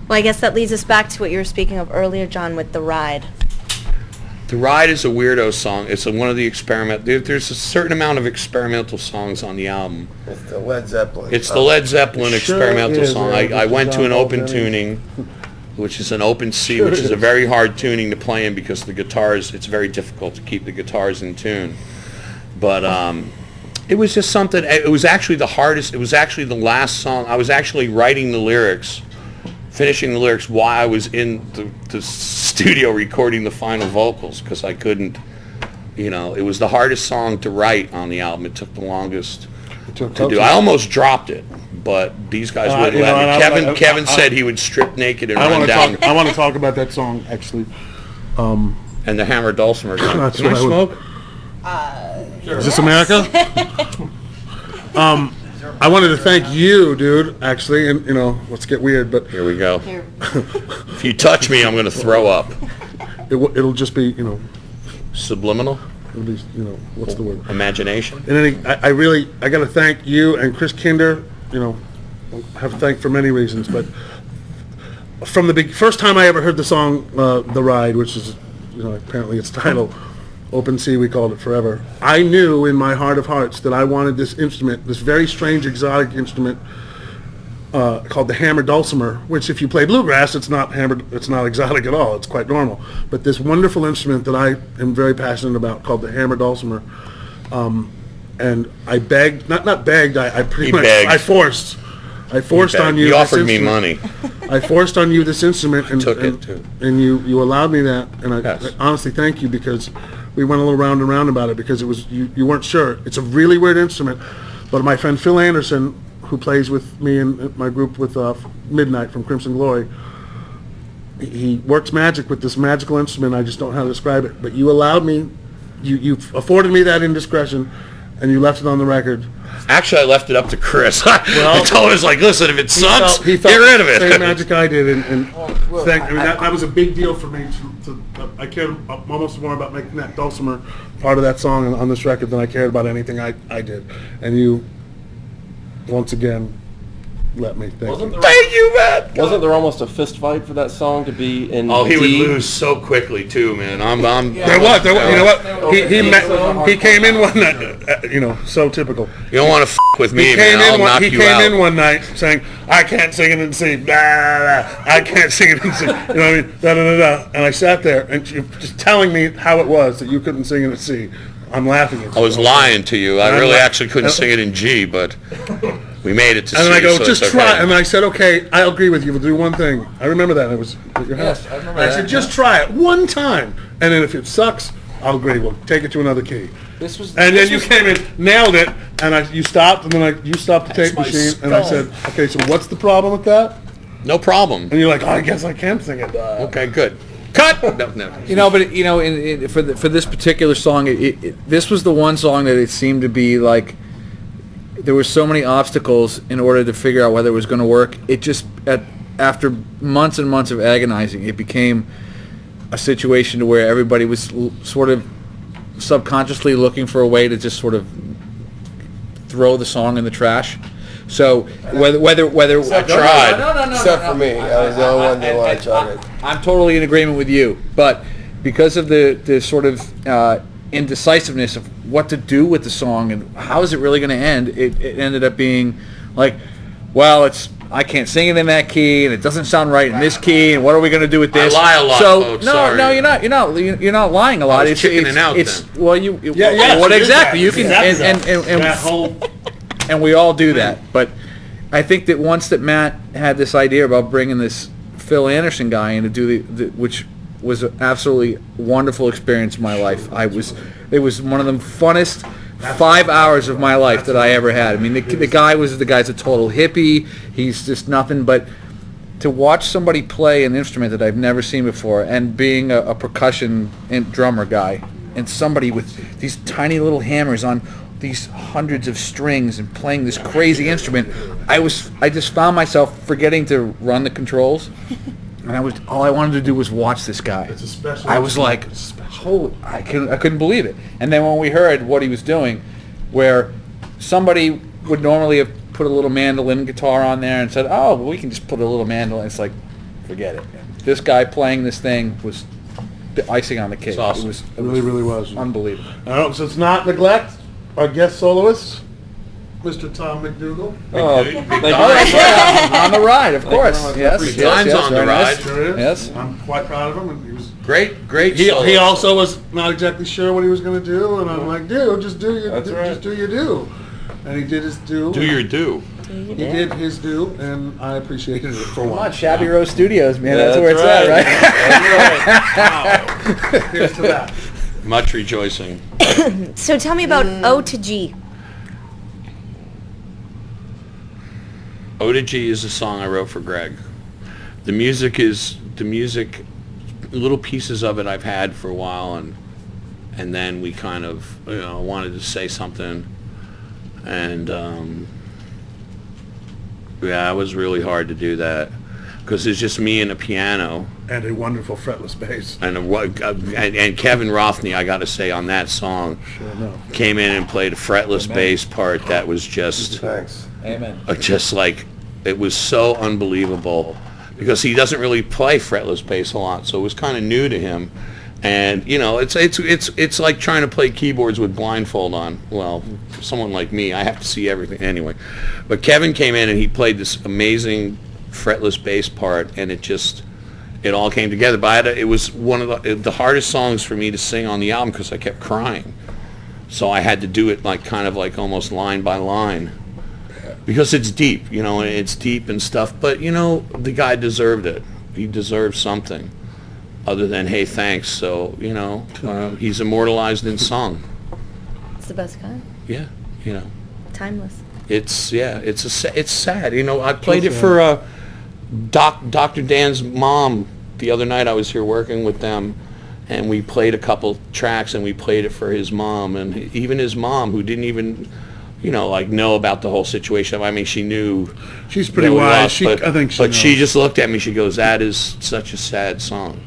Well, I guess that leads us back to what you were speaking of earlier, John, with The Ride. The Ride is a weirdo song. It's one of the there's a certain amount of experimental songs on the album. It's the Led Zeppelin. It's the Led Zeppelin experimental is, song. yeah. I went to an open tuning, which is an open C, which is a very hard tuning to play in because the guitars, it's very difficult to keep the guitars in tune. But it was just something, it was actually the hardest, it was actually the last song. I was actually writing the lyrics, finishing the lyrics while I was in the studio recording the final vocals because I couldn't, it was the hardest song to write on the album. It took the longest to do. I almost dropped it, but these guys wouldn't let me. Kevin said he would strip naked and run down. I want to talk about that song, actually. And the Hammer Dulcimer. That's Can I smoke? Is this America? I wanted to thank you, dude, actually, and, let's get weird, but... Here we go. If you touch me, I'm going to throw up. It'll just be, Subliminal? It'll be, what's the word? Imagination? And then I got to thank you and Chris Kinder, I have to thank for many reasons, but from the first time I ever heard the song, The Ride, which is, apparently its title, Open C, we called it forever. I knew in my heart of hearts that I wanted this instrument, this very strange exotic instrument called the hammer dulcimer, which if you play bluegrass, it's not exotic at all. It's quite normal. But this wonderful instrument that I am very passionate about called the hammer dulcimer. And I begged, not begged, I pretty much, begged. I forced on you. He offered me money. I forced on you this instrument, and took it too. And you allowed me that, and I honestly thank you because we went a little round and round about it because it was you weren't sure. It's a really weird instrument, but my friend Phil Anderson, who plays with me in my group with Midnight from Crimson Glory, he works magic with this magical instrument. I just don't know how to describe it, but you allowed me, you afforded me that indiscretion, and you left it on the record. Actually, I left it up to Chris. I told him, listen, if it sucks, he get rid of it. Same magic I did, that was a big deal for me. I cared almost more about making that dulcimer part of that song on this record than I cared about anything I did. And you, once again, let me. Thank you, man. Wasn't there almost a fist fight for that song to be in? Oh, he D? would lose so quickly too, man. There was. You know what? He came in one night. So typical. You don't want to with me, man. I'll knock you out. He came in one night saying, "I can't sing it in C. Blah, blah, blah. I can't sing it in C." You know what I mean? Da, da, da, da. And I sat there and you're just telling me how it was that you couldn't sing it in C. I'm laughing at you. I was lying to you. I really actually couldn't sing it in G, but we made it to C. And then I go, so just try. Okay. And I said, okay, I'll agree with you. We'll do one thing. I remember that. It was at your house. Yes, I remember that. I said, just try it one time. And then if it sucks, I'll agree. We'll take it to another key. Then you came in, nailed it, and you stopped, and then you stopped the tape machine, and I said, okay, so what's the problem with that? No problem. And you're like, I guess I can sing it. Okay, good. Cut. No. But for this particular song, this was the one song that it seemed to be like there were so many obstacles in order to figure out whether it was going to work. It just after months and months of agonizing, it became a situation to where everybody was sort of subconsciously looking for a way to just sort of throw the song in the trash. So whether I tried. No. Except for me, I was the only one that wanted to try it. I'm totally in agreement with you, but because of the sort of indecisiveness of what to do with the song and how is it really going to end, it ended up being like, well, I can't sing it in that key, and it doesn't sound right in this key, and what are we going to do with this? I lie a lot. So folks, sorry. no, you're not lying a lot. I was chickening out then. Well, what exactly? You can that and we all do that. But I think that once that Matt had this idea about bringing this Phil Anderson guy in to do which was an absolutely wonderful experience in my life. It was one of the funnest 5 hours of my life that I ever had. I mean, the guy's a total hippie. He's just nothing but to watch somebody play an instrument that I've never seen before, and being a percussion and drummer guy, and somebody with these tiny little hammers on these hundreds of strings and playing this crazy instrument. I just found myself forgetting to run the controls, and all I wanted to do was watch this guy. It's a special. I was like, holy! I couldn't believe it. And then when we heard what he was doing, where somebody would normally have put a little mandolin guitar on there and said, "Oh, well, we can just put a little mandolin." It's like, forget it. This guy playing this thing was the icing on the cake. It's awesome. It was It really was. unbelievable. So it's not neglect. Our guest soloist, Mr. Tom McDougall. Oh, Big thank Dog. you. Oh, yeah, on the ride, of course. much. Yes, Big yes, Time's yes, on the very nice. ride. Sure is. Yes. I'm quite proud of him. And he was. Great He solo. also was not exactly sure what he was going to do, and I'm like, dude, just do your, That's right. just do your do. And he did his do. Do your do. He did his do, and I appreciated it for Come on, once. Shabby Rose Studios, man. Yeah, that's where it's that's at, right? Here's to that. Much rejoicing. So tell me about O to G. O to G is a song I wrote for Greg. The music, little pieces of it I've had for a while, and then we kind of, wanted to say something, and yeah, it was really hard to do that because it's just me and a piano. And a wonderful fretless bass. And Kevin Rothney, I got to say, on that song, Sure enough. came in and played a fretless bass part that was just Thanks. Amen. just like, it was so unbelievable because he doesn't really play fretless bass a lot, so it was kind of new to him. And it's like trying to play keyboards with blindfold on. Well, for someone like me, I have to see everything anyway. But Kevin came in and he played this amazing fretless bass part, and it all came together. But it was one of the hardest songs for me to sing on the album because I kept crying. So I had to do it kind of like almost line by line. Because it's deep, and it's deep and stuff. But, the guy deserved it. He deserved something other than, hey, thanks. So, he's immortalized in song. It's the best kind. Yeah, Timeless. it's sad. I played it for Dr. Dan's mom the other night. I was here working with them, and we played a couple tracks, and we played it for his mom. And even his mom, who didn't even... know about the whole situation. I mean, she knew. She's pretty that we wise. lost, I think she But she knows. just looked at me. She goes, "That is such a sad song."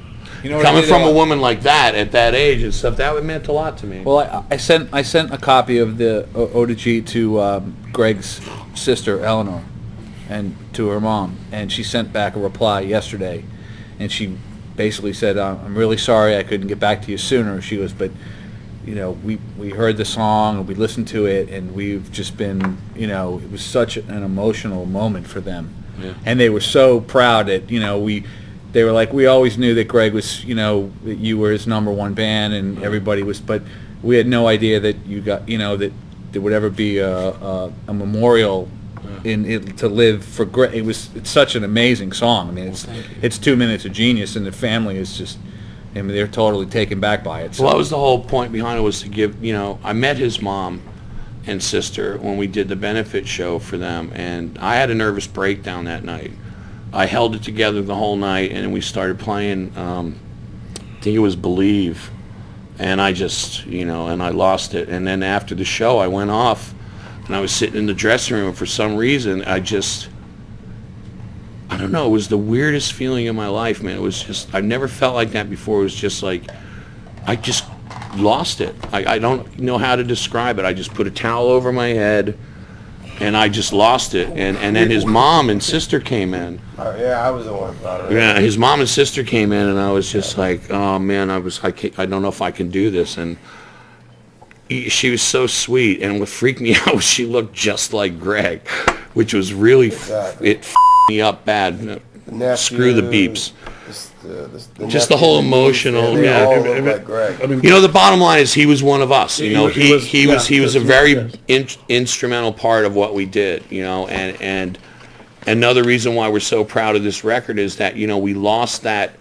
You know what I Coming did, from a woman like that at that age and stuff, that meant a lot to me. Well, I sent a copy of the O to G to Greg's sister Eleanor, and to her mom, and she sent back a reply yesterday, and she basically said, "I'm really sorry I couldn't get back to you sooner." She goes, "But we heard the song and we listened to it, and we've just been, it was such an emotional moment for them." Yeah. And they were so proud that, they were like, we always knew that Greg was, that you were his number one band and everybody was, but we had no idea that you got, that there would ever be a memorial in it to live for Greg. It's such an amazing song. I mean, it's 2 minutes of genius, and the family is just, they're totally taken back by it. So. Well, that was the whole point behind it, was to give, I met his mom and sister when we did the benefit show for them, and I had a nervous breakdown that night. I held it together the whole night, and then we started playing, I think it was Believe, and I just, and I lost it. And then after the show, I went off, and I was sitting in the dressing room, and for some reason, I don't know, it was the weirdest feeling in my life, man. It was just, I never felt like that before. It was just like, I just lost it. I don't know how to describe it. I just put a towel over my head, and I just lost it. And then his mom and sister came in. Oh, yeah, I was the one about it. Yeah, his mom and sister came in, and I was just like, oh, man, I don't know if I can do this. And she was so sweet, and what freaked me out was she looked just like Greg, which was really, Exactly. it me up bad. Nephew, Screw the beeps. Just the nephew, whole niece, emotional, they yeah. all look like Greg. I mean, The bottom line is he was one of us. He was a very yes. instrumental part of what we did. And another reason why we're so proud of this record is that we lost that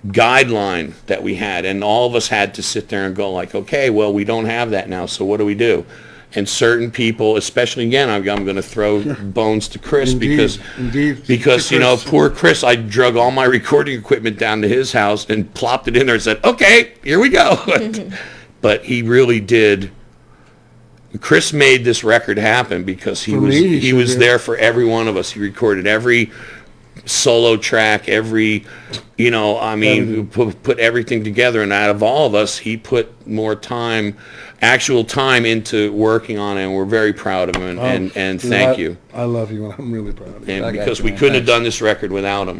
guideline that we had, and all of us had to sit there and go like, okay, well, we don't have that now, so what do we do? And certain people, especially, again, I'm going to throw bones to Chris, because Chris. poor Chris, I drug all my recording equipment down to his house and plopped it in there and said, okay, here we go. But he really did. Chris made this record happen because he was there for every one of us. He recorded every solo track, every, put everything together, and out of all of us, he put more actual time into working on it, and we're very proud of him, and thank you. I love you, and I'm really proud of you. And I got because you, we man. couldn't have Thanks. done this record without him.